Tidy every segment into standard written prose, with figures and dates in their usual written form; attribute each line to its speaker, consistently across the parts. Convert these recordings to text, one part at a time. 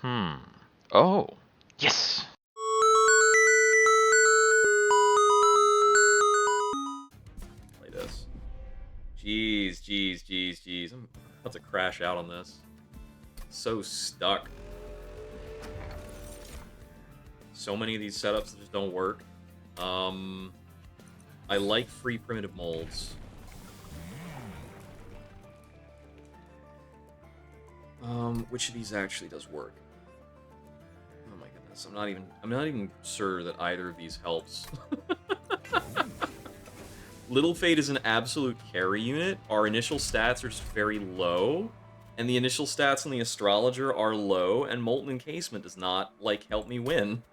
Speaker 1: Oh. Yes!
Speaker 2: Play this. Jeez. I'm about to crash out on this. So stuck. So many of these setups that just don't work. I like free primitive molds. Which of these actually does work? Oh my goodness, I'm not even sure that either of these helps. Little Fate is an absolute carry unit. Our initial stats are just very low, and the initial stats on the Astrologer are low, and Molten Encasement does not, like, help me win.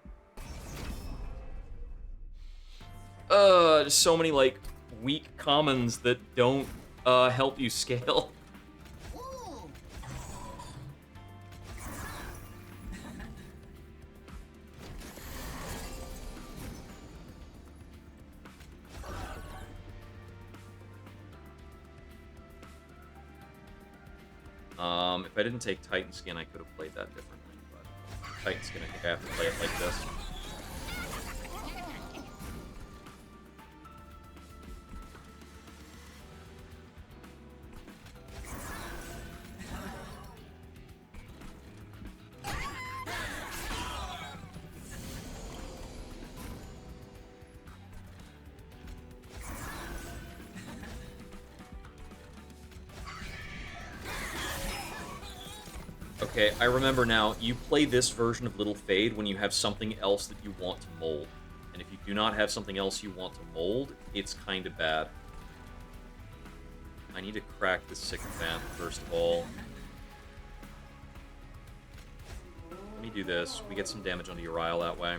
Speaker 2: Just so many, like, weak commons that don't, help you scale. If I didn't take Titan Skin, I could have played that differently, but Titan Skin, I think I have to play it like this. Okay, I remember now, you play this version of Little Fade when you have something else that you want to mold. And if you do not have something else you want to mold, it's kind of bad. I need to crack this Sycophant, first of all. Let me do this. We get some damage onto Uriel that way.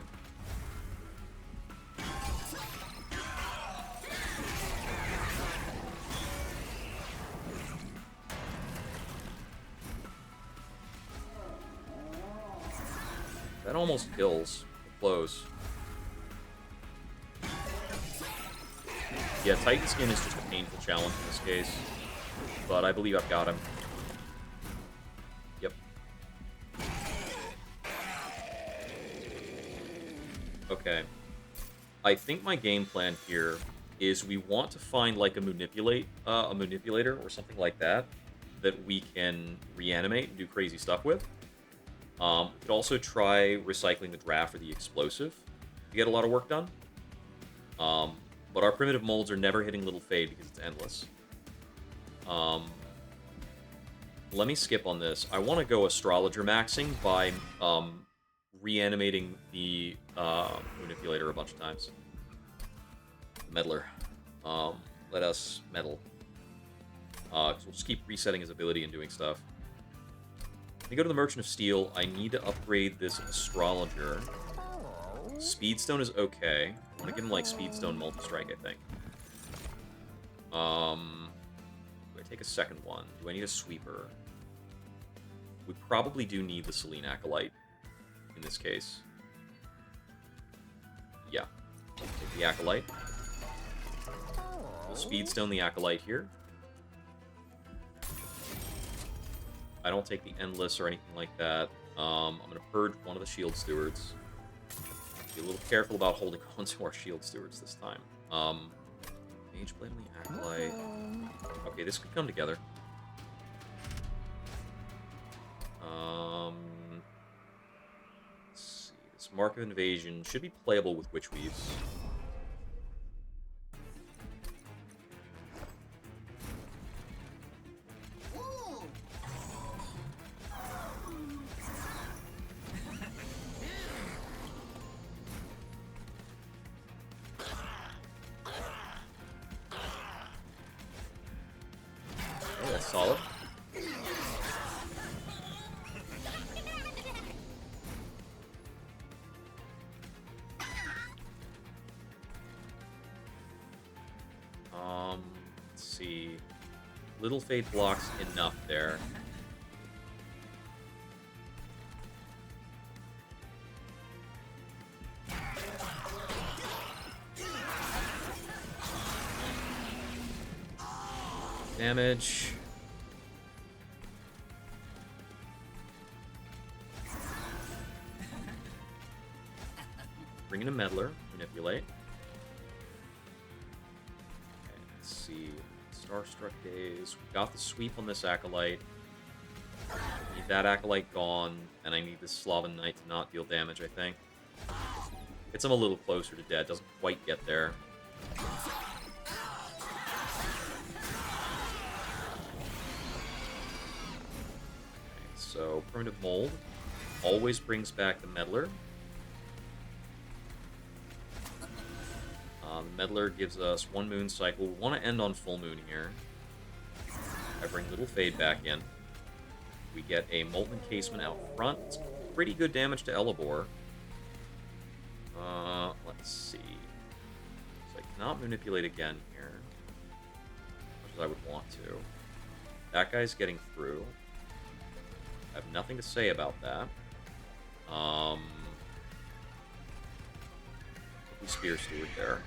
Speaker 2: That almost kills. Close. Yeah, Titan Skin is just a painful challenge in this case. But I believe I've got him. Yep. Okay. I think my game plan here is we want to find like a manipulator or something like that we can reanimate and do crazy stuff with. We could also try recycling the draft or the explosive to get a lot of work done. But our primitive molds are never hitting Little Fade because it's endless. Let me skip on this. I want to go Astrologer maxing by reanimating the manipulator a bunch of times. Meddler. Let us meddle. So we'll just keep resetting his ability and doing stuff. Let me go to the Merchant of Steel. I need to upgrade this Astrologer. Speedstone is okay. I'm gonna give him like Speedstone Multi-Strike, I think. Do I take a second one? Do I need a Sweeper? We probably do need the Selene Acolyte in this case. Yeah. Take the Acolyte. We'll Speedstone the Acolyte here. I don't take the Endless or anything like that. I'm going to purge one of the Shield Stewards. Be a little careful about holding on to our Shield Stewards this time. Mage Blade on the Acolyte. Okay, this could come together. Let's see. This Mark of Invasion should be playable with Witch Weaves. Solid. Let's see. Little Fade blocks enough there. Damage. bring in a meddler, manipulate. Okay, let's see. Starstruck Days. We got the sweep on this Acolyte. I need that Acolyte gone, and I need this Slavan Knight to not deal damage, I think. Gets him a little closer to dead, doesn't quite get there. So, Primitive Mold always brings back the Meddler. The Meddler gives us 1 moon cycle. We want to end on full moon here. I bring Little Fade back in. We get a Molten Encasement out front. It's pretty good damage to Elebor. Let's see. So I cannot manipulate again here, as much as I would want to. That guy's getting through. I have nothing to say about that. We Spear Steward there.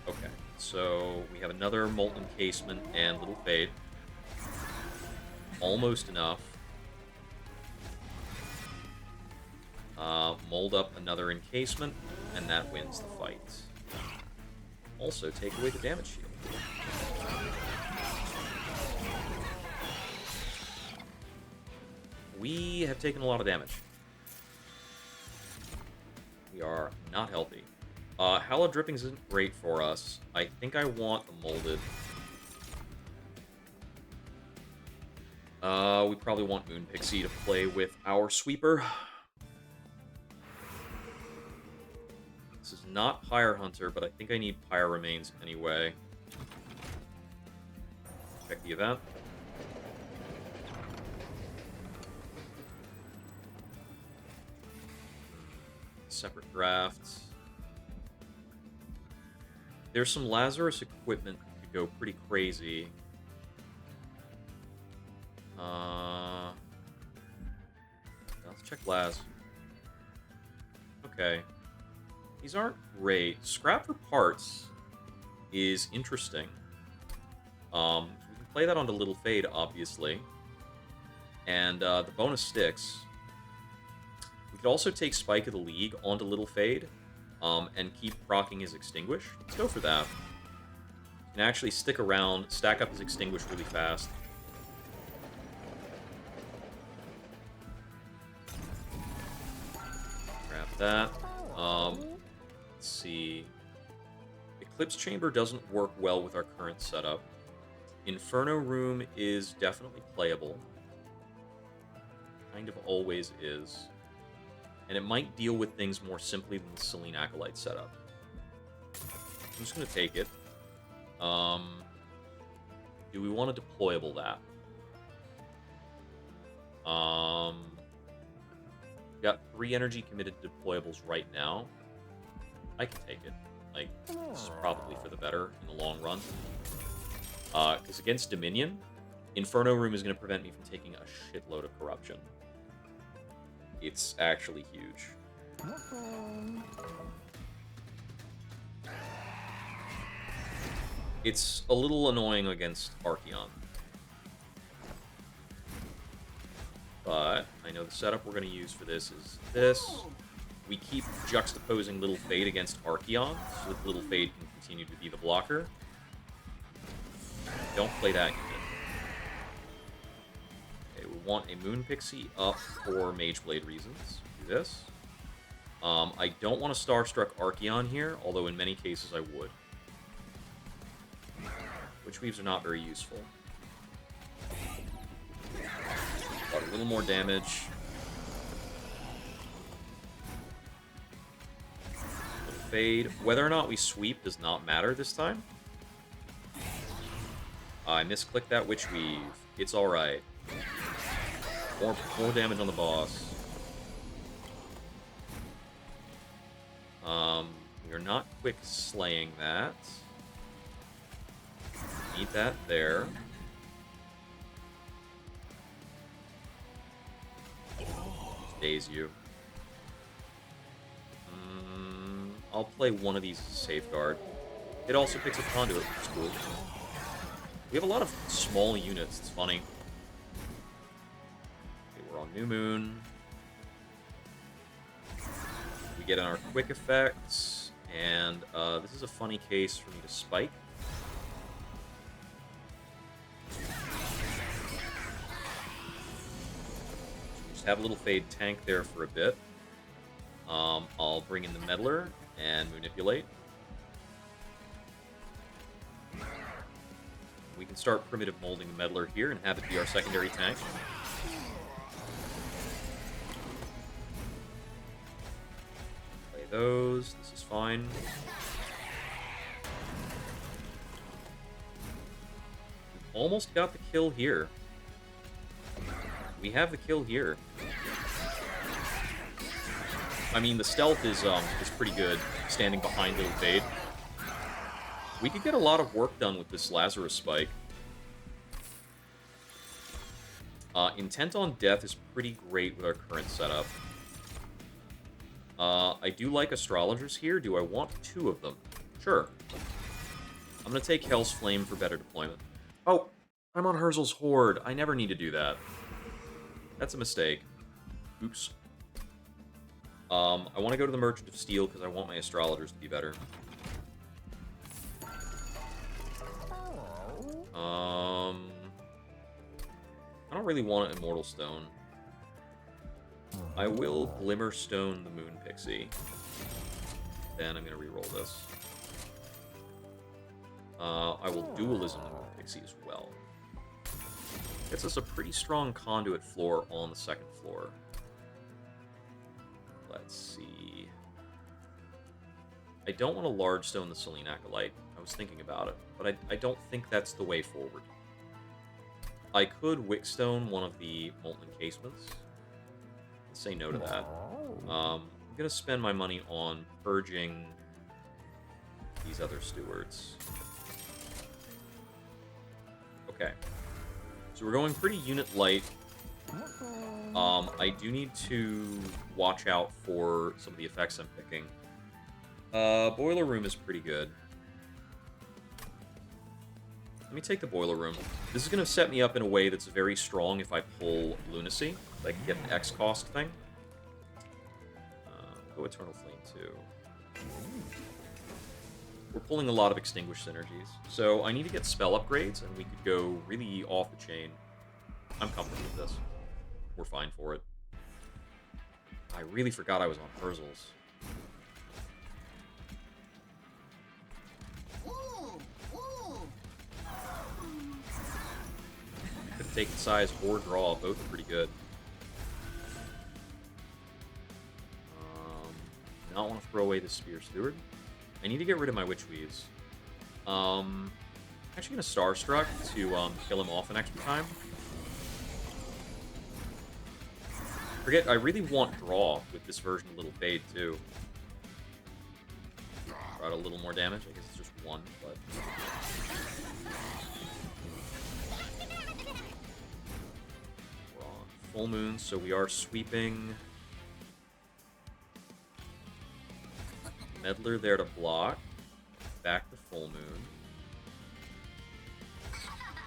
Speaker 2: Okay, so we have another Molten Encasement and Little Fade. Almost enough. Mold up another encasement, and that wins the fight. Also, take away the damage shield. We have taken a lot of damage. We are not healthy. Hallowed Drippings isn't great for us. I think I want the Molded. We probably want Moon Pixie to play with our Sweeper. This is not Pyre Hunter, but I think I need Pyre Remains anyway. Check the event. Separate drafts. There's some Lazarus equipment that could go pretty crazy. Let's check Laz. Okay. These aren't great. Scrap for parts is interesting. We can play that onto Little Fade, obviously. And the bonus sticks. We could also take Spike of the League onto Little Fade and keep proccing his Extinguish. Let's go for that. You can actually stick around, stack up his Extinguish really fast. Grab that. Let's see. Eclipse Chamber doesn't work well with our current setup. Inferno Room is definitely playable. Kind of always is. And it might deal with things more simply than the Selene Acolyte setup. I'm just going to take it. Do we want to deployable that? We've got 3 energy committed deployables right now. I can take it. Like, this is probably for the better in the long run. Because against Dominion, Inferno Room is going to prevent me from taking a shitload of corruption. It's actually huge. It's a little annoying against Archeon. But I know the setup we're going to use for this is this. We keep juxtaposing Little Fade against Archeon, so that Little Fade can continue to be the blocker. Don't play that unit. Okay, we want a Moon Pixie up for Mage Blade reasons. Do this. I don't want a Starstruck Archeon here, although in many cases I would. Witch Weaves are not very useful. Got a little more damage. Fade. Whether or not we sweep does not matter this time. I misclicked that Witch Weave. It's alright. More damage on the boss. We are not quick slaying that. Need that there. Daze you. I'll play one of these as a safeguard. It also picks up conduit, which is cool. We have a lot of small units, it's funny. Okay, we're on New Moon. We get in our quick effects, and this is a funny case for me to spike. Just have a little Fade tank there for a bit. I'll bring in the Meddler and manipulate. We can start primitive molding the Meddler here and have it be our secondary tank. Play those. This is fine. We almost got the kill here. We have the kill here. I mean, the stealth is pretty good, standing behind Little Fade. We could get a lot of work done with this Lazarus Spike. Intent on Death is pretty great with our current setup. I do like Astrologers here. Do I want 2 of them? Sure. I'm going to take Hell's Flame for better deployment. Oh, I'm on Herzl's Horde. I never need to do that. That's a mistake. Oops. I want to go to the Merchant of Steel because I want my Astrologers to be better. I don't really want an Immortal Stone. I will Glimmerstone the Moon Pixie. Then I'm going to reroll this. I will Dualism the Moon Pixie as well. Gets us a pretty strong conduit floor on the second floor. Let's see. I don't want to large stone the Selene Acolyte. I was thinking about it, but I don't think that's the way forward. I could Wickstone one of the Molten Casements. Let's say no to that. I'm going to spend my money on purging these other stewards. Okay. So we're going pretty unit light. I do need to watch out for some of the effects I'm picking. Boiler Room is pretty good. Let me take the Boiler Room. This is going to set me up in a way that's very strong if I pull Lunacy. So I can get an X cost thing. Go Eternal Flame too. We're pulling a lot of Extinguish synergies. So I need to get spell upgrades, and we could go really off the chain. I'm comfortable with this. We're fine for it. I really forgot I was on Herzl's. Could take the size or draw. Both are pretty good. Not want to throw away the Spear Steward. I need to get rid of my Witch Weaves. Actually going to Starstruck to kill him off an extra time. Forget, I really want draw with this version of Little Fade, too. Brought a little more damage. I guess it's just 1, but... We're on full moon, so we are sweeping... Meddler there to block. Back to full moon.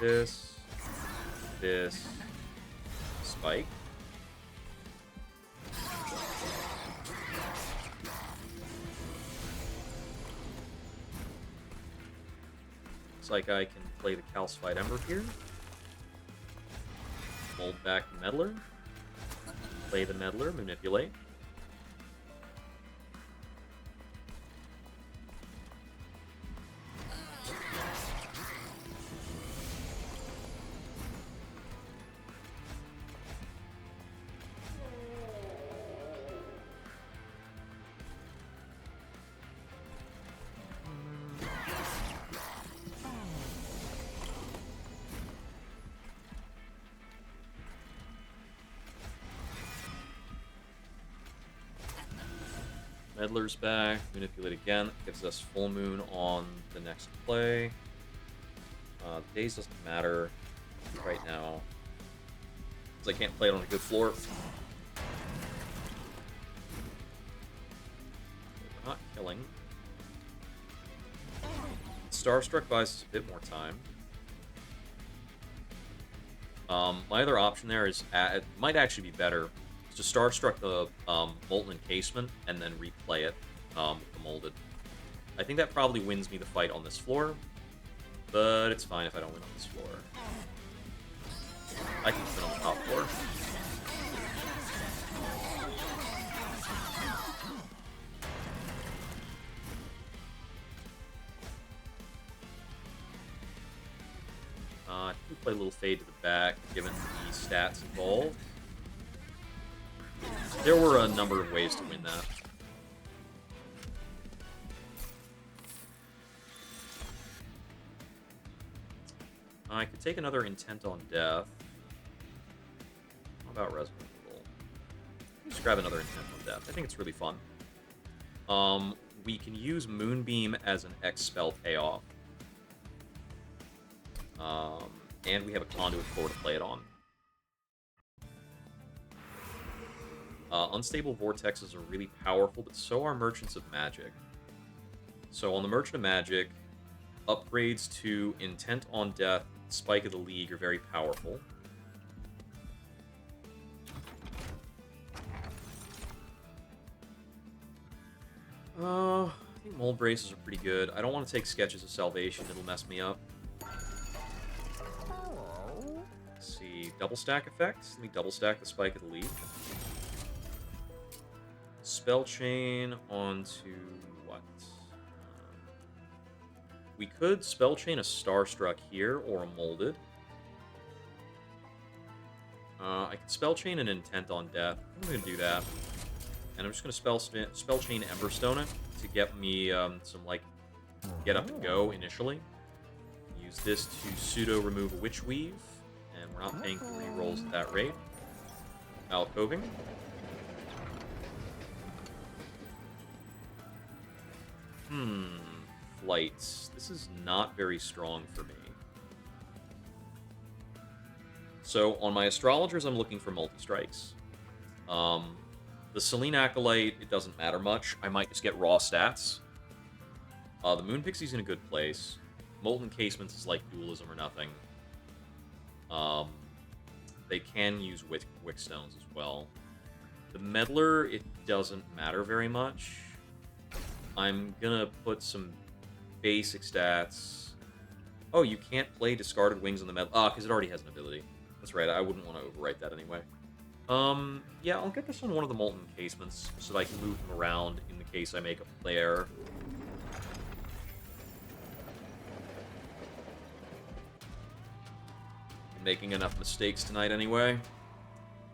Speaker 2: This. Spike. Looks like I can play the Calcified Ember here. Mold back the Meddler. Play the Meddler, manipulate. Meddler's back, manipulate again, gives us full moon on the next play. Days doesn't matter right now, because I can't play it on a good floor. We're not killing. Starstruck buys us a bit more time. My other option there is, it might actually be better, is to Starstruck the Molten Encasement and then replay it with the Molded. I think that probably wins me the fight on this floor, but it's fine if I don't win on this floor. I can fit on the top floor. I think we play a little fade to the back, given the stats involved. There were a number of ways to win that. I could take another Intent on Death. How about Resonant Roll? Just grab another Intent on Death. I think it's really fun. We can use Moonbeam as an X spell payoff. And we have a Conduit core to play it on. Unstable Vortexes are really powerful, but so are Merchants of Magic. So on the Merchant of Magic, upgrades to Intent on Death, Spike of the League are very powerful. I think Mold Braces are pretty good. I don't want to take Sketches of Salvation, it'll mess me up. Let's see, double stack effects. Let me double stack the Spike of the League. Spell Chain onto what? We could Spell Chain a Starstruck here, or a Molded. I could Spell Chain an Intent on Death. I'm going to do that. And I'm just going to Spell Chain Emberstone it to get me some, like, get up and go initially. Use this to pseudo remove a Witch Weave, and we're not paying for rerolls at that rate. Alcoving. Flights. This is not very strong for me. So, on my Astrologers, I'm looking for multi-strikes. The Selene Acolyte, it doesn't matter much. I might just get raw stats. The Moon Pixie's in a good place. Molten Casements is like Dualism or nothing. They can use Wick Stones as well. The Meddler, it doesn't matter very much. I'm gonna put some basic stats. Oh, you can't play Discarded Wings on the Meddler. because it already has an ability. That's right, I wouldn't want to overwrite that anyway. Yeah, I'll get this on one of the Molten Casements so that I can move them around in the case I make a play error. I'm making enough mistakes tonight anyway.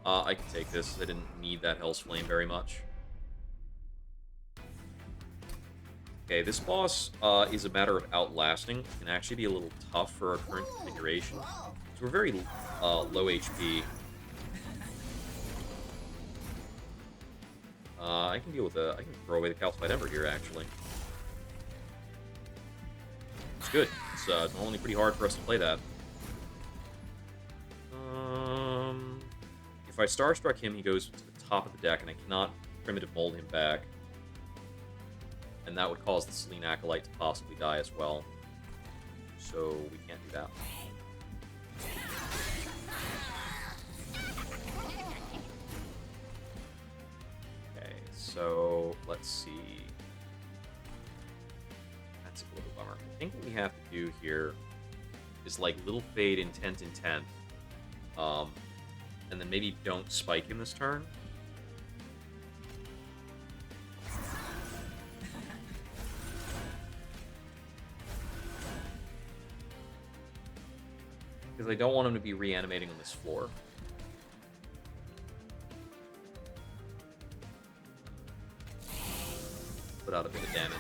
Speaker 2: I can take this. I didn't need that Hell's Flame very much. Okay, this boss is a matter of outlasting. It can actually be a little tough for our current configuration. So we're very low HP. I can deal with I can throw away the Calcified Ember here, actually. It's good. It's normally pretty hard for us to play that. If I Starstruck him, he goes to the top of the deck, and I cannot Primitive Mold him back. And that would cause the Selene Acolyte to possibly die as well. So we can't do that. Okay, so let's see. That's a little bummer. I think what we have to do here is like Little Fade, Intent, and then maybe don't spike him this turn. Because I don't want him to be reanimating on this floor. Put out a bit of damage.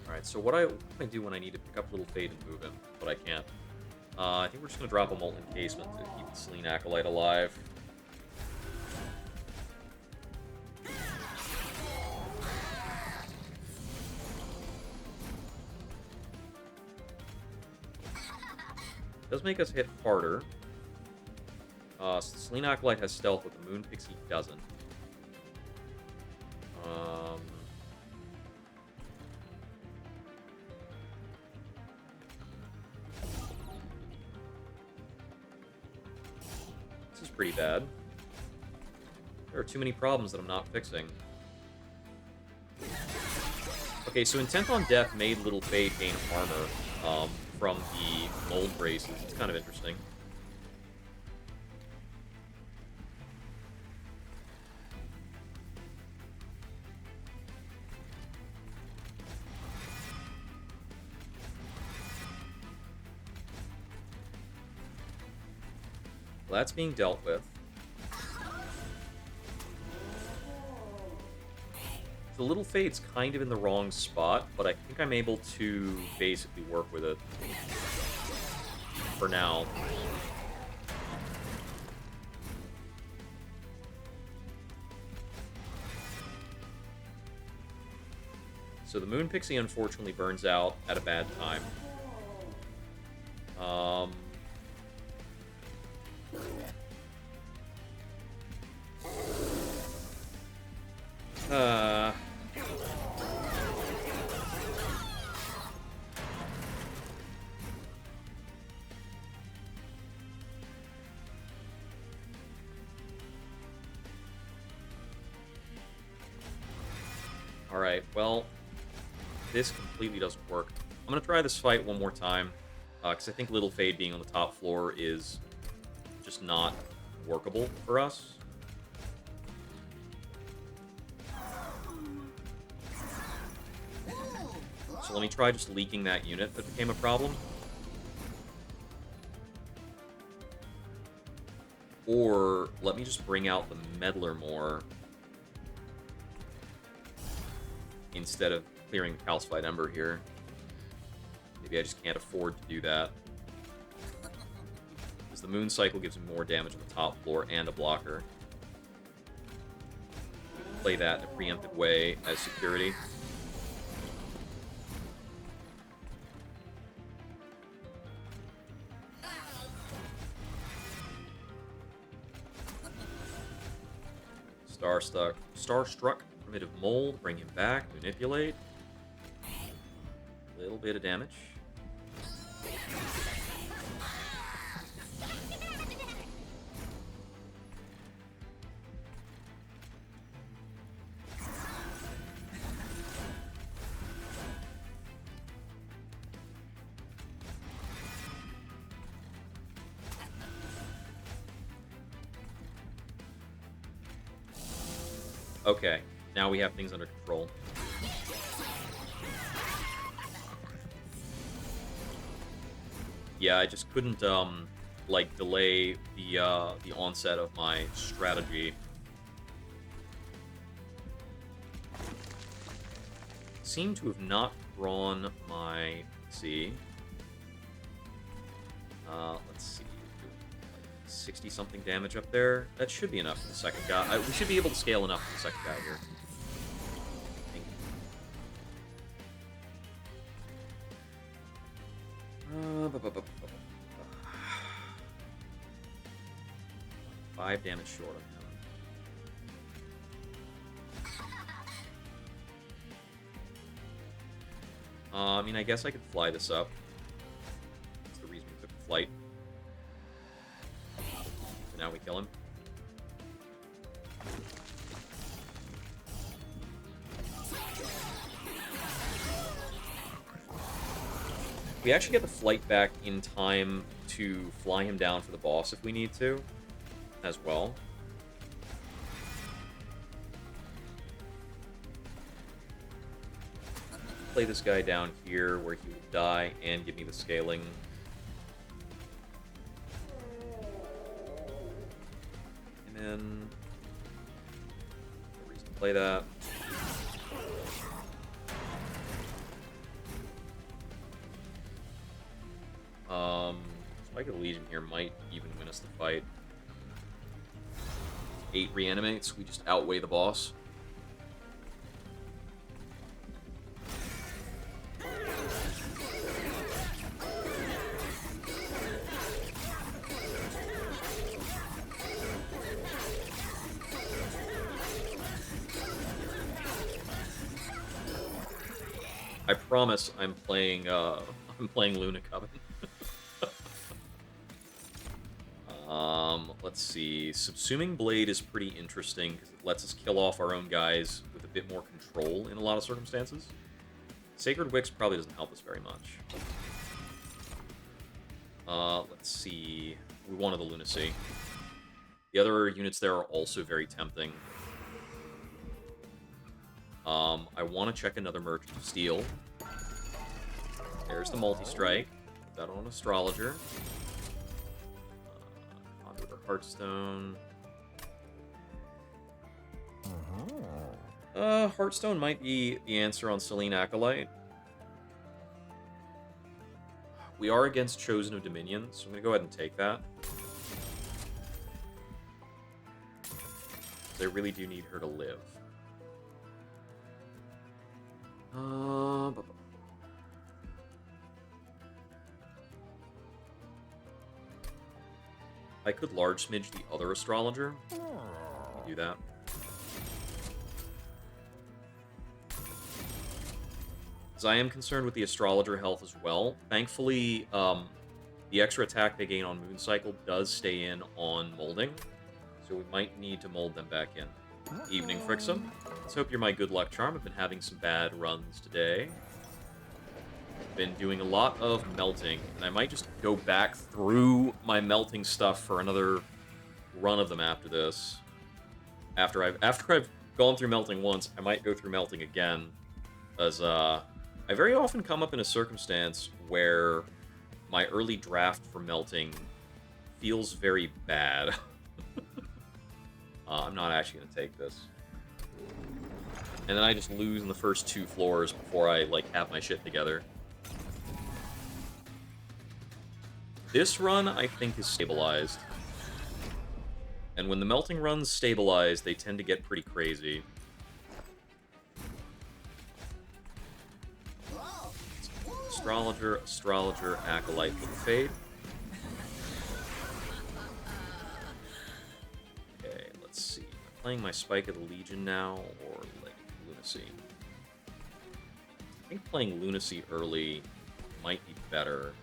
Speaker 2: Alright, so what I do when I need to pick up Little Fade and move him, but I can't. I think we're just going to drop a Molten Casement to keep the Selene Acolyte alive. Does make us hit harder. So the Selene Acolyte has stealth, but the Moon Pixie doesn't. Um, this is pretty bad. There are too many problems that I'm not fixing. Okay, so Intent on Death made Little Fade gain armor from the mold braces. It's kind of interesting. Well, that's being dealt with. The Little Fade's kind of in the wrong spot, but I think I'm able to basically work with it for now. So the Moon Pixie unfortunately burns out at a bad time. Alright, well, this completely doesn't work. I'm going to try this fight one more time, because I think Little Fade being on the top floor is just not workable for us. So let me try just leaking that unit that became a problem. Or let me just bring out the Meddler more instead of clearing the Calcified Ember here. Maybe I just can't afford to do that. Because the Moon Cycle gives me more damage on the top floor and a blocker. Play that in a preempted way as security. Starstruck, Primitive Mold, bring him back, manipulate. A little bit of damage. Okay, now we have things under control. Yeah, I just couldn't, like, delay the onset of my strategy. Seem to have not drawn my... Let's see. Let's see. 60-something damage up there. That should be enough for the second guy. We should be able to scale enough for the second guy here. Five damage short of him. I mean, I guess I could fly this up. That's the reason we took the flight. So now we kill him. We actually get the flight back in time to fly him down for the boss if we need to, as well. Play this guy down here where he will die and give me the scaling. And then... no reason to play that. Spike of the Legion here might even win us the fight. 8 reanimates, we just outweigh the boss. promise I'm playing I'm playing Luna Coven. Let's see. Subsuming Blade is pretty interesting because it lets us kill off our own guys with a bit more control in a lot of circumstances. Sacred Wicks probably doesn't help us very much. Let's see. We wanted the Lunacy. The other units there are also very tempting. I want to check another Merchant of Steel. There's the multi-strike. Put that on Astrologer. Conduit or Heartstone. Heartstone might be the answer on Selene Acolyte. We are against Chosen of Dominion, so I'm going to go ahead and take that. They really do need her to live. I could large smidge the other Astrologer. Do that. Because I am concerned with the Astrologer health as well. Thankfully, the extra attack they gain on Moon Cycle does stay in on Molding. So we might need to mold them back in. Evening, Frixum. Let's hope you're my good luck charm. I've been having some bad runs today. Been doing a lot of melting, and I might just go back through my melting stuff for another run of them after this. After I've gone through melting once, I might go through melting again, as I very often come up in a circumstance where my early draft for melting feels very bad. I'm not actually going to take this. And then I just lose in the first 2 floors before I, like, have my shit together. This run, I think, is stabilized. And when the melting runs stabilize, they tend to get pretty crazy. Astrologer, Astrologer, Acolyte for the Fade. Okay, let's see. Am I playing my Spike of the Legion now, or like Lunacy? I think playing Lunacy early might be better.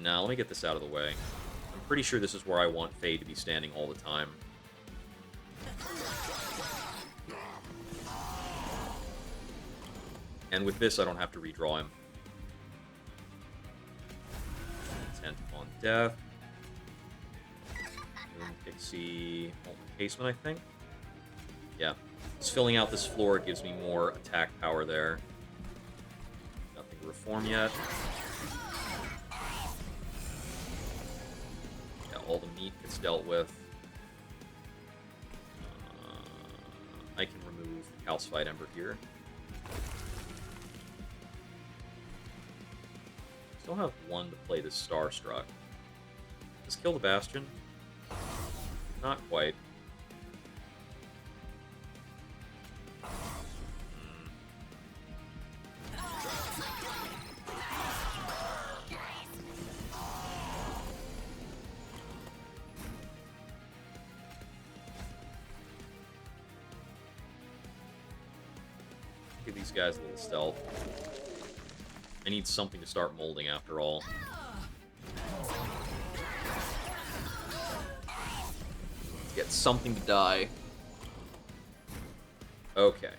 Speaker 2: Now, let me get this out of the way. I'm pretty sure this is where I want Fade to be standing all the time. And with this, I don't have to redraw him. Intent on Death. Moon Pixie. Molten Casement, I think. Yeah. Just filling out this floor gives me more attack power there. Nothing to reform yet. Yeah, all the meat gets dealt with. I can remove Calcified Ember here. Still have 1 to play this Starstruck. Does kill the Bastion? Not quite. Give these guys a little stealth. I need something to start molding after all. Get something to die. Okay.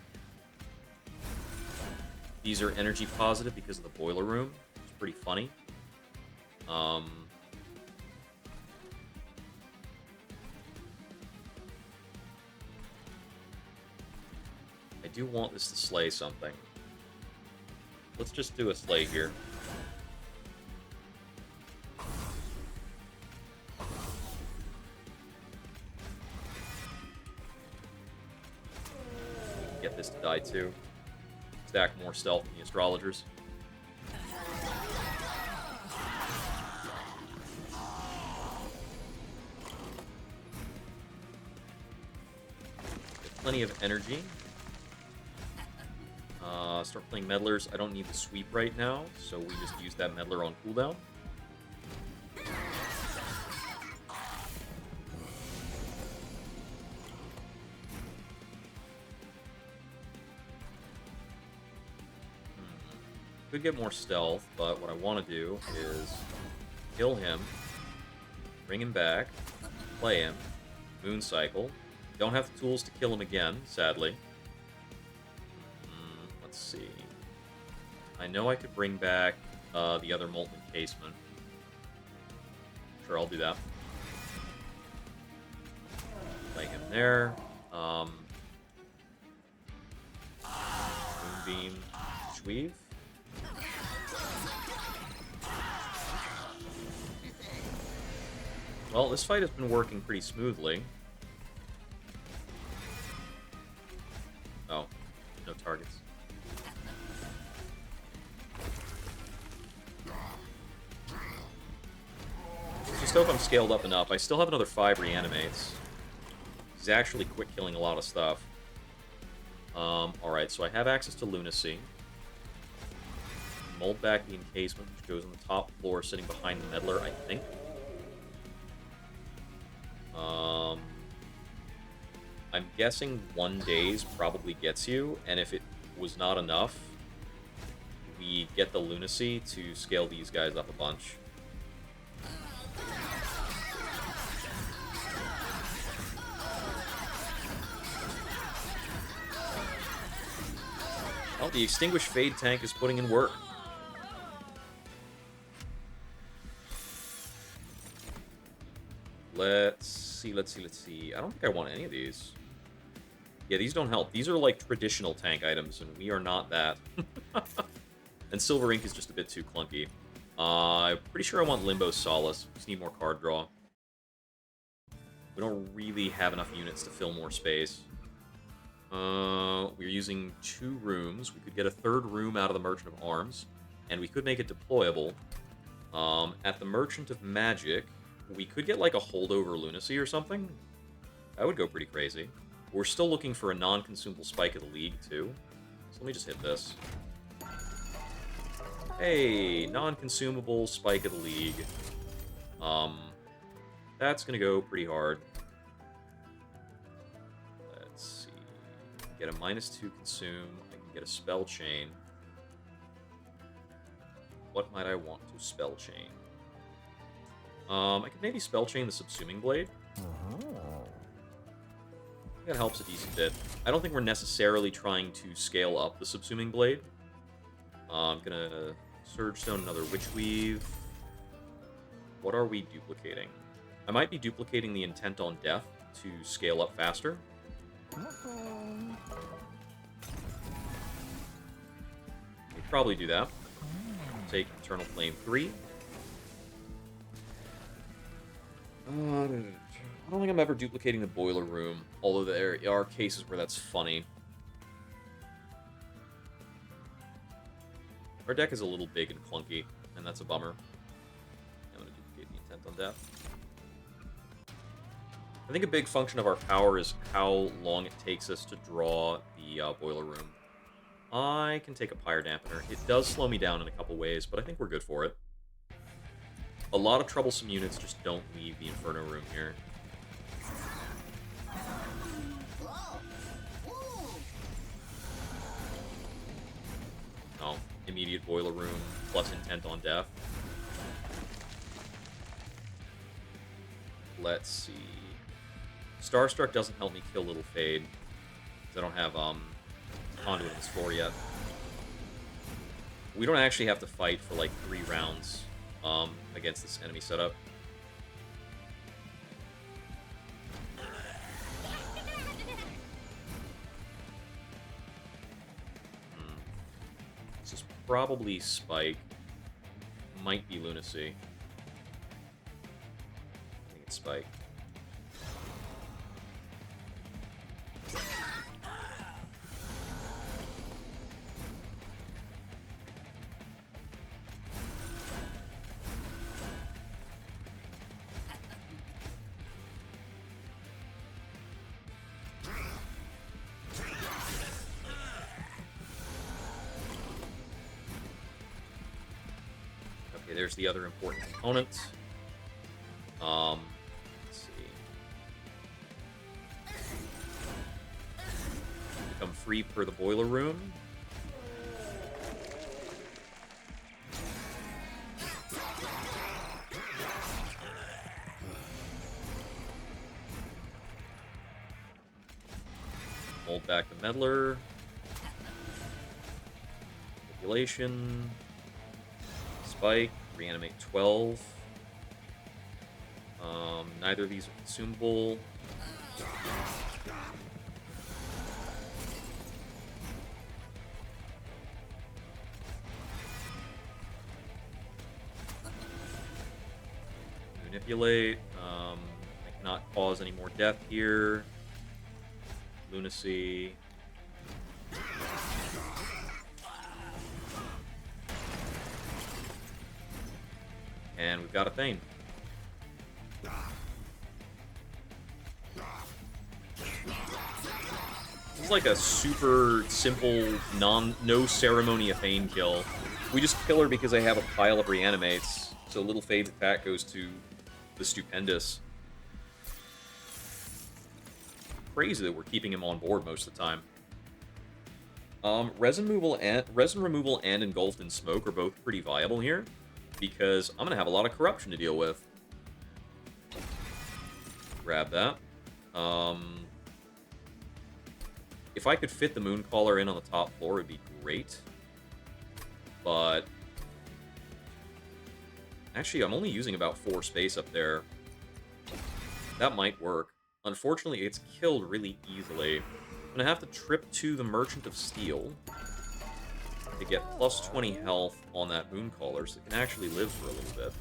Speaker 2: These are energy positive because of the boiler room. It's pretty funny. I do want this to slay something. Let's just do a slay here. Get this to die too. Stack more stealth in the Astrologers. Get plenty of energy. Start playing Meddlers. I don't need the sweep right now, so we just use that Meddler on cooldown. could get more stealth, but what I want to do is kill him, bring him back, play him, moon cycle. Don't have the tools to kill him again, sadly. Let's see. I know I could bring back the other molten encasement. Sure, I'll do that. Play him there. Moonbeam, Weave. Well, this fight has been working pretty smoothly. Oh, no targets. Just hope I'm scaled up enough. I still have another 5 reanimates. He's actually quick killing a lot of stuff. Alright, so I have access to Lunacy. Mold back the encasement, which goes on the top floor, sitting behind the meddler, I think. I'm guessing 1 days probably gets you, and if it was not enough, we get the Lunacy to scale these guys up a bunch. Oh, the Extinguish Fade tank is putting in work. Let's see. I don't think I want any of these. Yeah, these don't help. These are like traditional tank items, and we are not that. And Silver Ink is just a bit too clunky. I'm pretty sure I want Limbo Solace. Just need more card draw. We don't really have enough units to fill more space. We're using 2 rooms. We could get a 3rd room out of the Merchant of Arms, and we could make it deployable. At the Merchant of Magic, we could get like a holdover Lunacy or something. That would go pretty crazy. We're still looking for a non-consumable Spike of the League, too. So let me just hit this. Hey, non-consumable Spike of the League. That's gonna go pretty hard. Let's see. Get a -2 consume. I can get a spell chain. What might I want to spell chain? I could maybe spell chain the Subsuming Blade. That helps a decent bit. I don't think we're necessarily trying to scale up the Subsuming Blade. I'm gonna Surge Stone another Witch Weave. What are we duplicating? I might be duplicating the Intent on Death to scale up faster. We'd probably do that. Take Eternal Flame 3. I don't think I'm ever duplicating the Boiler Room, although there are cases where that's funny. Our deck is a little big and clunky, and that's a bummer. I'm going to duplicate the Intent on Death. I think a big function of our power is how long it takes us to draw the Boiler Room. I can take a Pyre Dampener. It does slow me down in a couple ways, but I think we're good for it. A lot of troublesome units just don't leave the Inferno Room here. Oh, immediate Boiler Room plus Intent on Death. Let's see. Starstruck doesn't help me kill Little Fade, because I don't have Conduit in this floor yet. We don't actually have to fight for like 3 rounds against this enemy setup. This is probably Spike. Might be Lunacy. I think it's Spike. There's the other important component. Let's see. Become free per the Boiler Room. Hold back the meddler. Manipulation. Spike. Reanimate 12. Neither of these are consumable. Manipulate. I cannot cause any more death here. Lunacy. And we've got a Thane. This is like a super simple, no ceremony of Thane kill. We just kill her because I have a pile of reanimates. So little fade fat goes to the Stupendous. Crazy that we're keeping him on board most of the time. Resin removal and engulfed in smoke are both pretty viable here, because I'm gonna have a lot of corruption to deal with. Grab that. If I could fit the Mooncaller in on the top floor, it'd be great. But actually, I'm only using about 4 space up there. That might work. Unfortunately, it's killed really easily. I'm going to have to trip to the Merchant of Steel to get plus 20 health on that Mooncaller, so it can actually live for a little bit.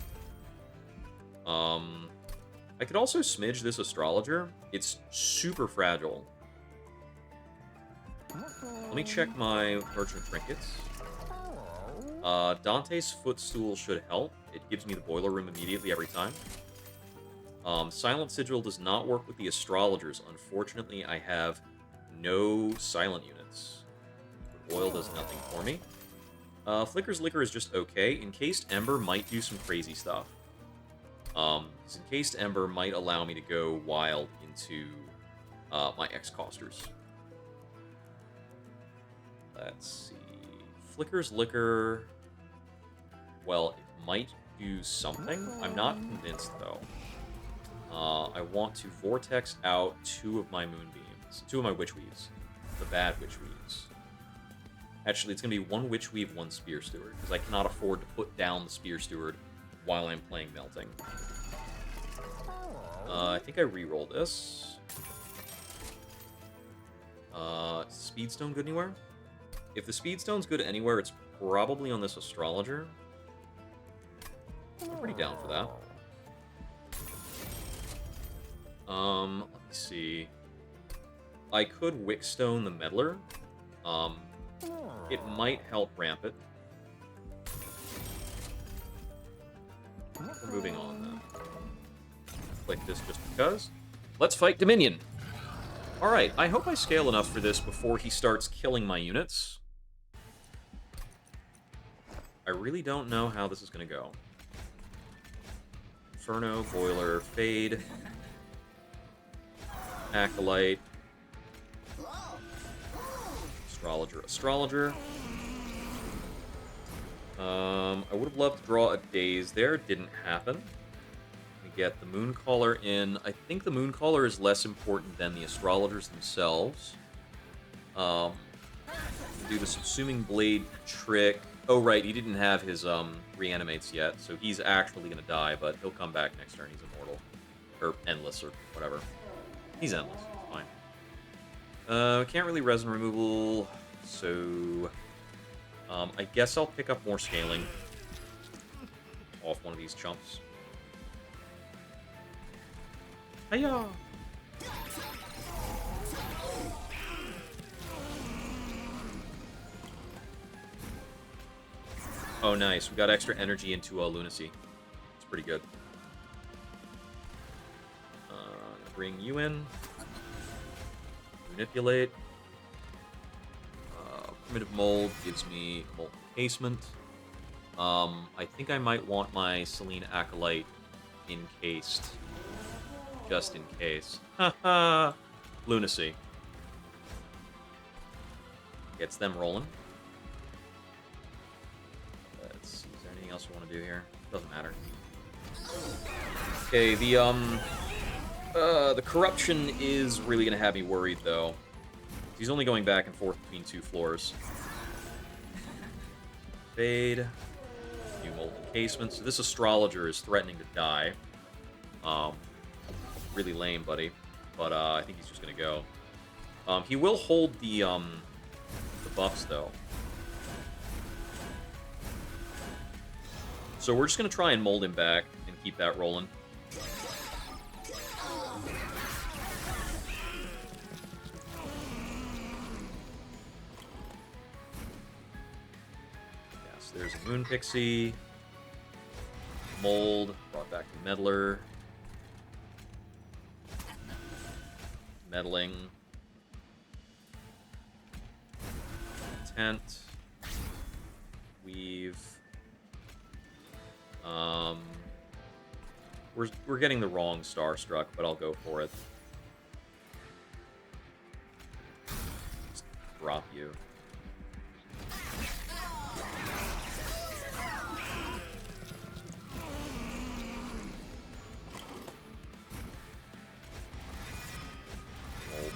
Speaker 2: I could also smidge this Astrologer. It's super fragile. Let me check my Merchant Trinkets. Dante's Footstool should help. It gives me the Boiler Room immediately every time. Silent Sigil does not work with the Astrologers. Unfortunately, I have no silent units. But oil does nothing for me. Flicker's Liquor is just okay. Encased Ember might do some crazy stuff. Encased Ember might allow me to go wild into my X-Costers. Let's see. Flicker's Liquor... Well, it might do something. I'm not convinced, though. I want to Vortex out 2 of my Moonbeams. 2 of my Witch Weaves. The bad Witch Weaves. Actually, it's going to be 1 Witch Weave, 1 Spear Steward, because I cannot afford to put down the Spear Steward while I'm playing Melting. I think I re-roll this. Speedstone good anywhere? If the Speedstone's good anywhere, it's probably on this Astrologer. I'm pretty down for that. Let me see. I could Wickstone the Meddler. It might help ramp it. We're moving on, then. Click this just because. Let's fight Dominion! Alright, I hope I scale enough for this before he starts killing my units. I really don't know how this is going to go. Inferno, Boiler, Fade. Acolyte. Astrologer. I would have loved to draw a Daze there. Didn't happen. We get the Mooncaller in. I think the Mooncaller is less important than the Astrologers themselves. Do the Subsuming Blade trick. Oh, right, he didn't have his reanimates yet, so he's actually going to die, but he'll come back next turn. He's immortal. Or endless, or whatever. He's endless. It's fine. Can't really resin removal, so... I guess I'll pick up more scaling off one of these chumps. Hiya! Oh, nice. We got extra energy into Lunacy. It's pretty good. Bring you in. Manipulate. Primitive Mold gives me Molten Casement. I think I might want my Selene Acolyte encased. Just in case. Haha! Lunacy. Gets them rolling. Let's see, is there anything else we want to do here? Doesn't matter. Okay, the corruption is really going to have me worried, though. He's only going back and forth between 2 floors. Fade. New mold encasement. So this astrologer is threatening to die. Really lame, buddy. But I think he's just gonna go. He will hold the buffs though. So we're just gonna try and mold him back and keep that rolling. Yes, there's a Moon Pixie. Mold, brought back to Meddler. Meddling. Tent. Weave. We're getting the wrong Starstruck, but I'll go for it. Just drop you.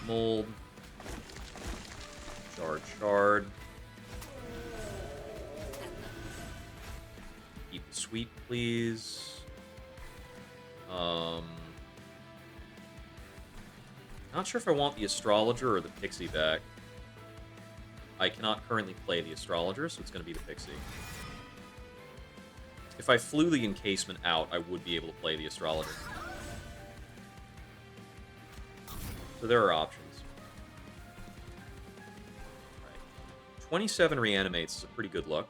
Speaker 2: Mold. Shard. Keep the sweep, please. Not sure if I want the Astrologer or the Pixie back. I cannot currently play the Astrologer, so it's going to be the Pixie. If I flew the encasement out, I would be able to play the Astrologer. So there are options. Right. 27 reanimates is a pretty good look.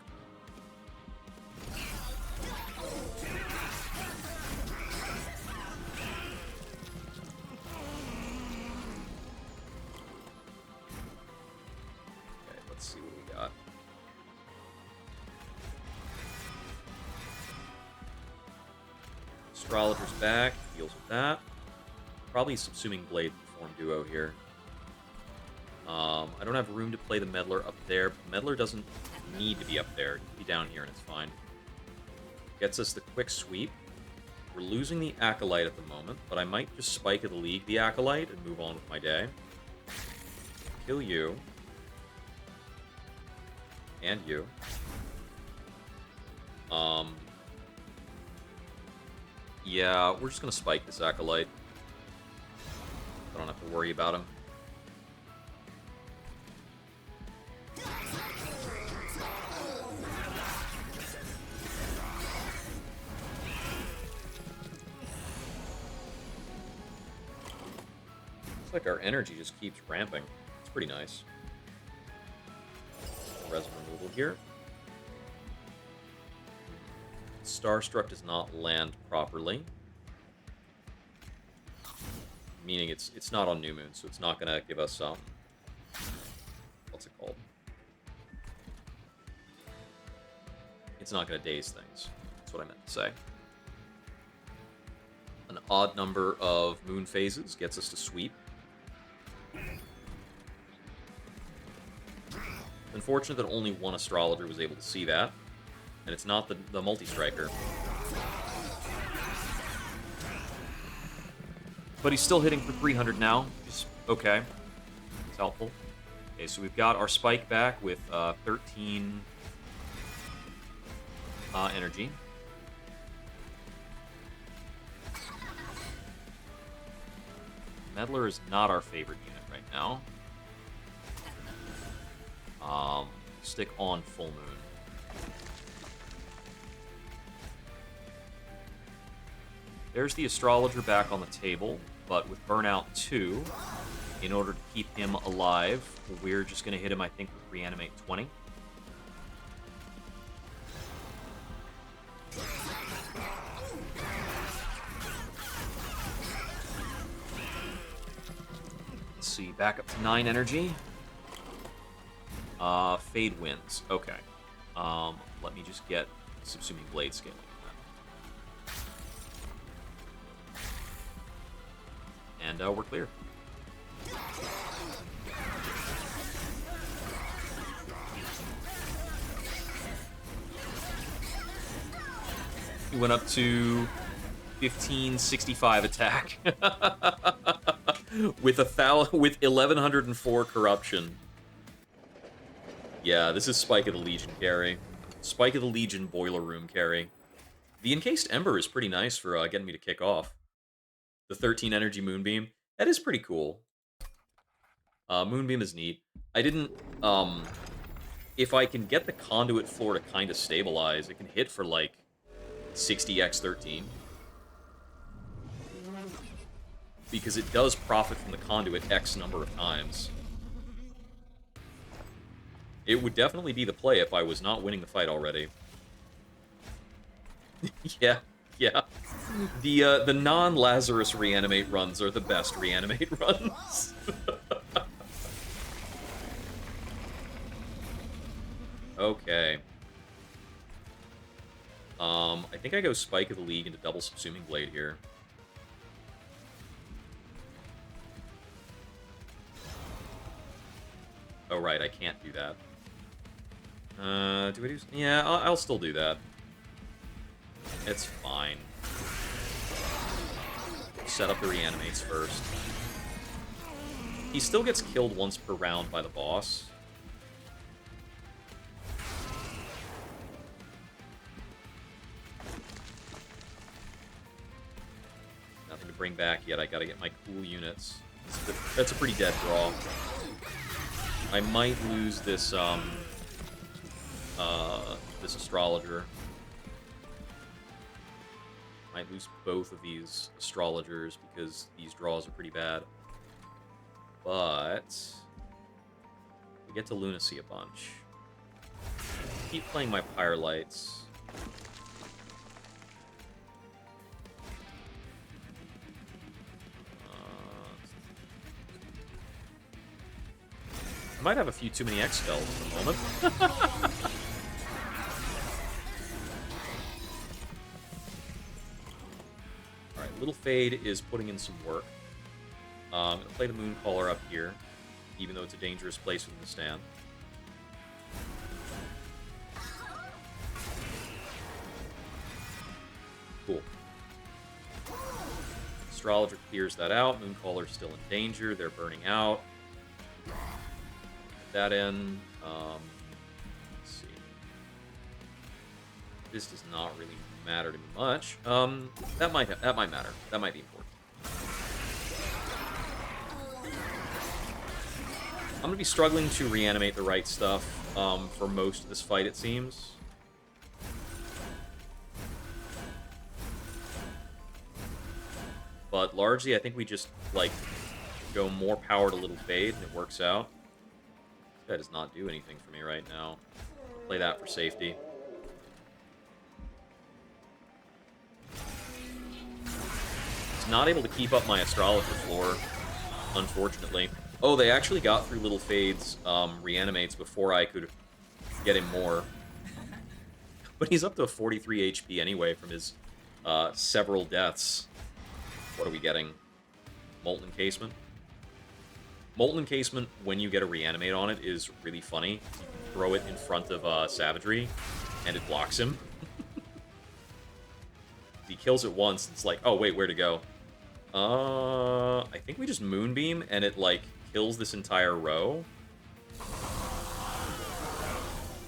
Speaker 2: Okay, let's see what we got. Astrologer's back, deals with that. Probably subsuming blade form duo here. I don't have room to play the Meddler up there, but the Meddler doesn't need to be up there. It can be down here and it's fine. Gets us the quick sweep. We're losing the Acolyte at the moment, but I might just spike at the League the Acolyte and move on with my day. Kill you. And you. Yeah, we're just gonna spike this Acolyte. I don't have to worry about him. Looks like our energy just keeps ramping. It's pretty nice. Resin removal here. Starstruck does not land properly. Meaning it's not on New Moon, so it's not gonna give us what's it called? It's not gonna daze things. That's what I meant to say. An odd number of moon phases gets us to sweep. Unfortunate that only one astrologer was able to see that, and it's not the multi-striker. But he's still hitting for 300 now, which is okay. It's helpful. Okay, so we've got our spike back with 13 energy. Meddler is not our favorite unit right now. Stick on full moon. There's the astrologer back on the table, but with Burnout 2, in order to keep him alive, we're just going to hit him, I think, with Reanimate 20. Let's see, back up to 9 energy. Fade wins. Okay. Let me just get Subsuming Blade scaling. And we're clear. He went up to 1565 attack. with 1104 corruption. Yeah, this is Spike of the Legion carry. Spike of the Legion boiler room carry. The Encased Ember is pretty nice for getting me to kick off. The 13 energy Moonbeam. That is pretty cool. Moonbeam is neat. I didn't... if I can get the Conduit floor to kind of stabilize, it can hit for, like, 60x13. Because it does profit from the Conduit X number of times. It would definitely be the play if I was not winning the fight already. Yeah. The non-Lazarus reanimate runs are the best reanimate runs. Okay. I think I go Spike of the League into double Subsuming Blade here. Oh, right, I can't do that. Do I do... Yeah, I'll still do that. It's fine. Set up the reanimates first. He still gets killed once per round by the boss. Nothing to bring back yet. I gotta get my cool units. That's a pretty dead draw. I might lose this, this Astrologer. Might lose both of these Astrologers because these draws are pretty bad. But we get to Lunacy a bunch. Keep playing my Pyrelights. I might have a few too many X-Spells at the moment. Alright, Little Fade is putting in some work. I'm going to play the Mooncaller up here, even though it's a dangerous place for them to stand. Cool. Astrologer clears that out. Mooncaller's still in danger. They're burning out. That in. Let's see. This does not really matter to me much. That might matter. That might be important. I'm gonna be struggling to reanimate the right stuff for most of this fight, it seems. But largely, I think we just like go more power to Little Fade, and it works out. That does not do anything for me right now. Play that for safety. It's not able to keep up my Astrologer floor, unfortunately. Oh, they actually got through Little Fade's reanimates before I could get him more. But he's up to 43 HP anyway from his several deaths. What are we getting? Molten Encasement? Molten Encasement, when you get a reanimate on it, is really funny. You can throw it in front of Savagery, and it blocks him. He kills it once, and it's like, oh, wait, where to go? I think we just Moonbeam, and it, like, kills this entire row.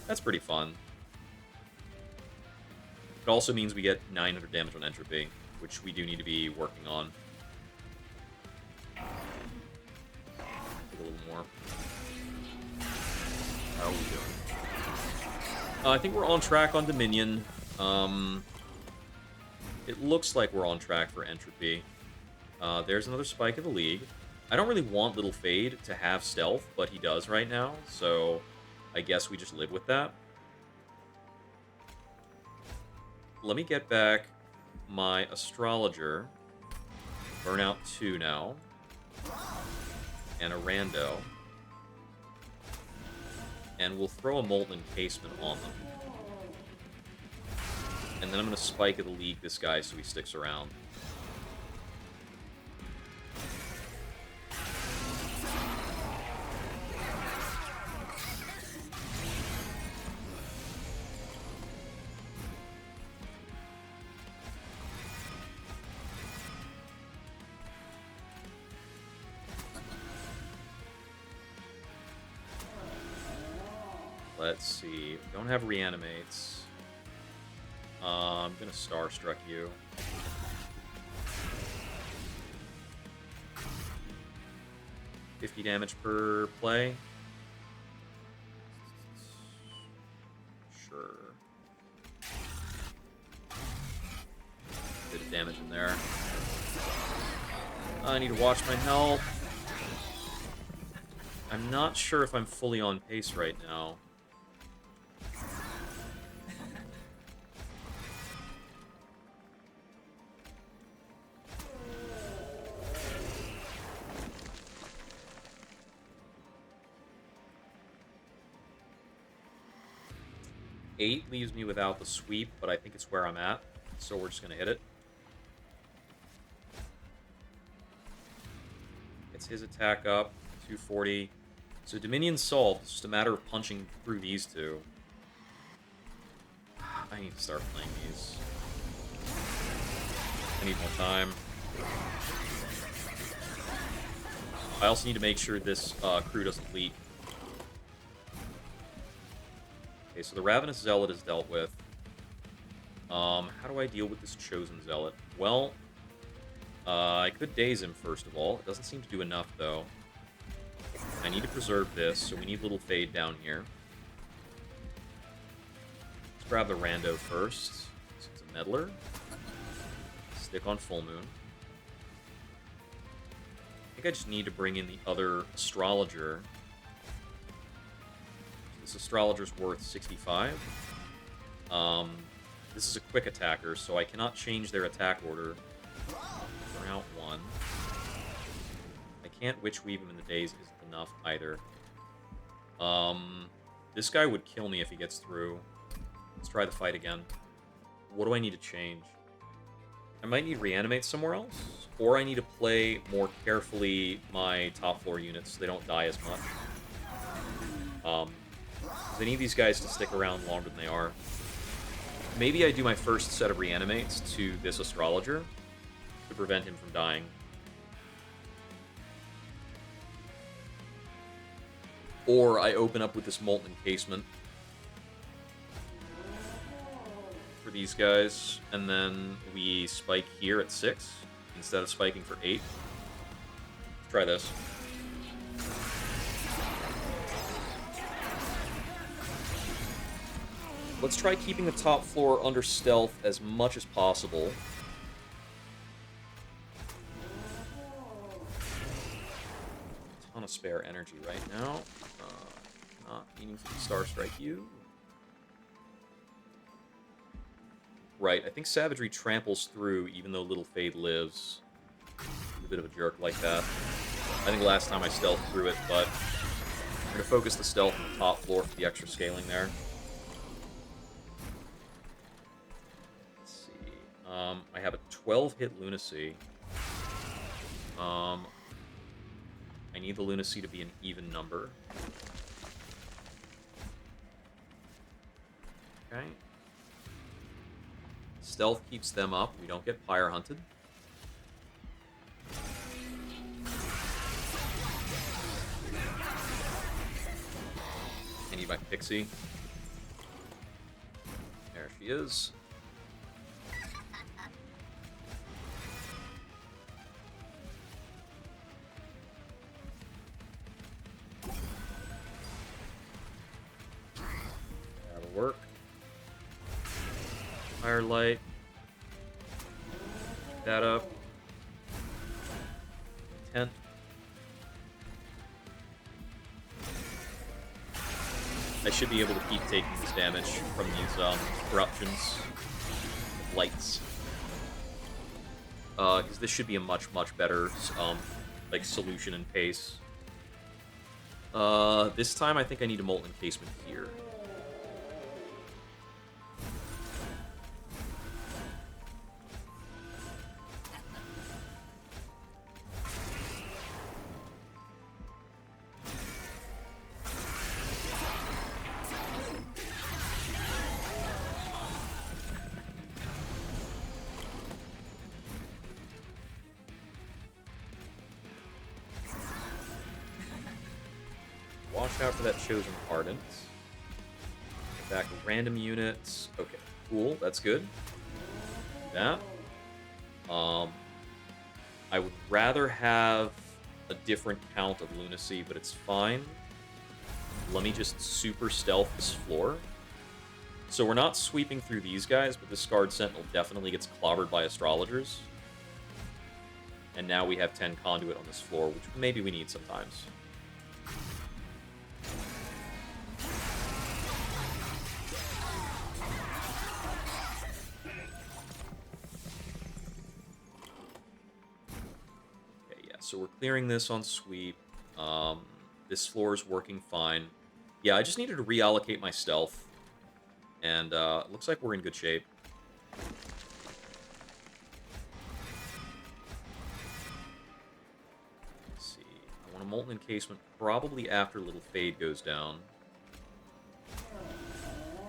Speaker 2: That's pretty fun. It also means we get 900 damage on Entropy, which we do need to be working on. A little more. How are we doing? I think we're on track on Dominion. It looks like we're on track for Entropy. There's another Spike of the League. I don't really want Little Fade to have stealth, but he does right now, so I guess we just live with that. Let me get back my Astrologer. Burnout 2 now. And a Rando. And we'll throw a Molten Encasement on them. And then I'm going to Spike of the League this guy so he sticks around. Let's see. Don't have reanimates. I'm gonna Starstruck you. $50 damage per play. Sure. Bit of damage in there. I need to watch my health. I'm not sure if I'm fully on pace right now. Eight leaves me without the sweep, but I think it's where I'm at, so we're just gonna hit it. Gets his attack up, 240. So Dominion solved. It's just a matter of punching through these two. I need to start playing these. I need more time. I also need to make sure this crew doesn't leak. Okay, so the Ravenous Zealot is dealt with. How do I deal with this Chosen Zealot? Well, I could daze him, first of all. It doesn't seem to do enough, though. I need to preserve this, so we need Little Fade down here. Let's grab the Rando first. So it's a Meddler. Stick on Full Moon. I think I just need to bring in the other Astrologer. This Astrologer's worth 65. This is a quick attacker, so I cannot change their attack order. We're out one. I can't Witch Weave him in the days isn't enough either. This guy would kill me if he gets through. Let's try the fight again. What do I need to change? I might need Reanimate somewhere else, or I need to play more carefully my top floor units so they don't die as much. I need these guys to stick around longer than they are. Maybe I do my first set of Reanimates to this Astrologer to prevent him from dying. Or I open up with this Molten Encasement for these guys, and then we spike here at 6 instead of spiking for 8. Let's try this. Let's try keeping the top floor under stealth as much as possible. Ton of spare energy right now. Not meaning to Star Strike you. Right, I think Savagery tramples through even though Little Fade lives. A bit of a jerk like that. I think last time I stealthed through it, but I'm going to focus the stealth on the top floor for the extra scaling there. I have a 12-hit Lunacy. I need the Lunacy to be an even number. Okay. Stealth keeps them up. We don't get Pyre Hunted. I need my Pixie. There she is. Work. Firelight. That up. Tent. I should be able to keep taking this damage from these corruptions. Lights. Because this should be a much better like solution and pace. This time I think I need a Molten Encasement here. Watch out for that Chosen Ardent. Back random units. Okay, cool. That's good. Yeah. I would rather have a different count of lunacy, but it's fine. Let me just super stealth this floor. So we're not sweeping through these guys, but this Scarred Sentinel definitely gets clobbered by Astrologers. And now we have 10 Conduit on this floor, which maybe we need sometimes. Okay, yeah, so we're clearing this on sweep. This floor is working fine. Yeah, I just needed to reallocate my stealth. And it looks like we're in good shape. Let's see. I want a Molten Encasement probably after Little Fade goes down.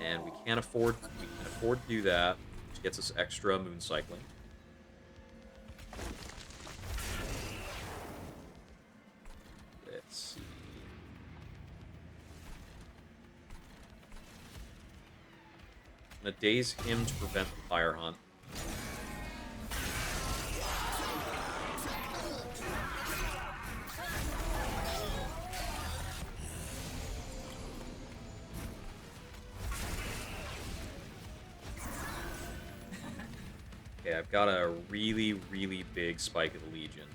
Speaker 2: And we can afford to do that, which gets us extra moon cycling. Let's see. I'm gonna daze him to prevent the fire hunt. Okay, I've got a really, really big Spike of the Legion.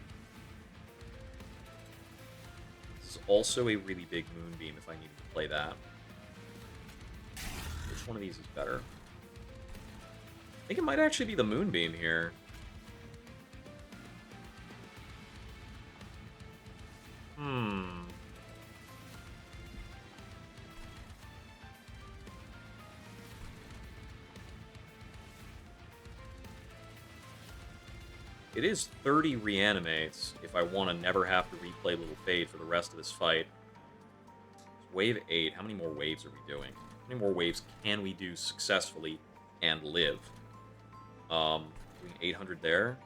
Speaker 2: This is also a really big Moonbeam if I needed to play that. Which one of these is better? I think it might actually be the Moonbeam here. It is 30 reanimates if I want to never have to replay Little Fade for the rest of this fight. It's wave 8. How many more waves are we doing? How many more waves can we do successfully and live? Doing 800 there.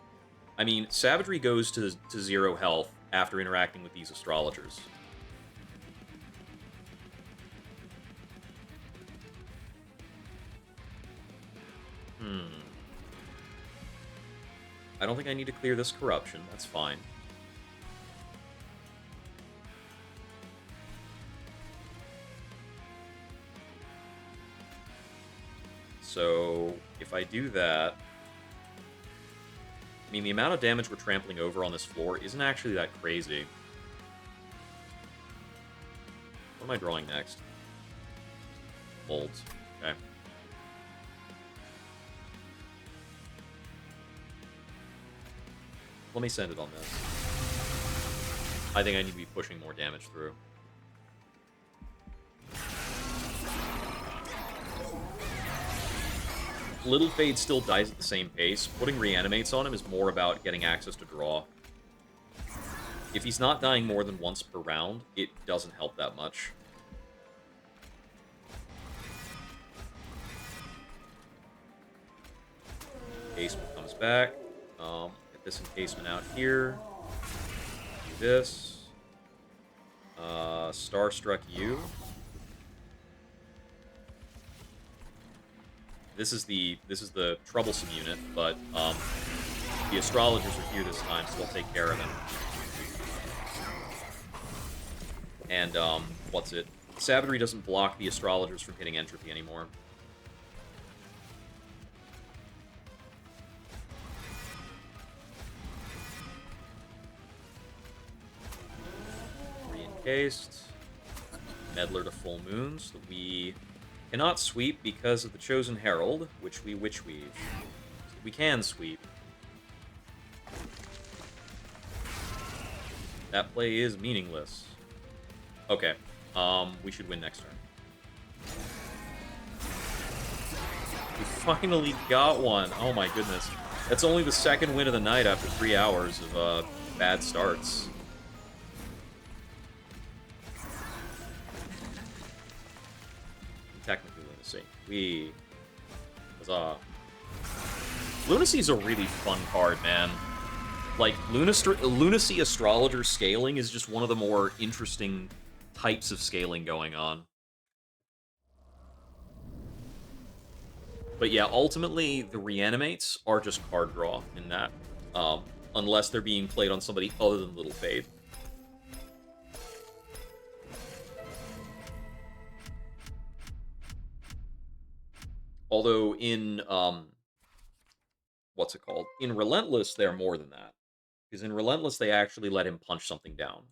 Speaker 2: I mean, Savagery goes to 0 health after interacting with these Astrologers. I don't think I need to clear this corruption. That's fine. So, if I do that... I mean, the amount of damage we're trampling over on this floor isn't actually that crazy. What am I drawing next? Molds. Okay. Let me send it on this. I think I need to be pushing more damage through. Little Fade still dies at the same pace. Putting reanimates on him is more about getting access to draw. If he's not dying more than once per round, it doesn't help that much. Encasement comes back. Get this encasement out here. Do this. Starstruck you. This is the troublesome unit, but the Astrologers are here this time, so they'll take care of him. And what's it? Savagery doesn't block the Astrologers from hitting Entropy anymore. Re-encased. Meddler to full moon, so that we cannot sweep because of the Chosen Herald, which we Witch Weave. So we can sweep. That play is meaningless. Okay, we should win next turn. We finally got one. Oh my goodness. That's only the second win of the night after 3 hours of bad starts. Technically Lunacy. Huzzah. Lunacy is a really fun card, man. Like, Lunacy Astrologer scaling is just one of the more interesting types of scaling going on. But yeah, ultimately, the reanimates are just card draw in that, unless they're being played on somebody other than Little Fade. Although in, what's it called? In Relentless, they're more than that. Because in Relentless, they actually let him punch something down.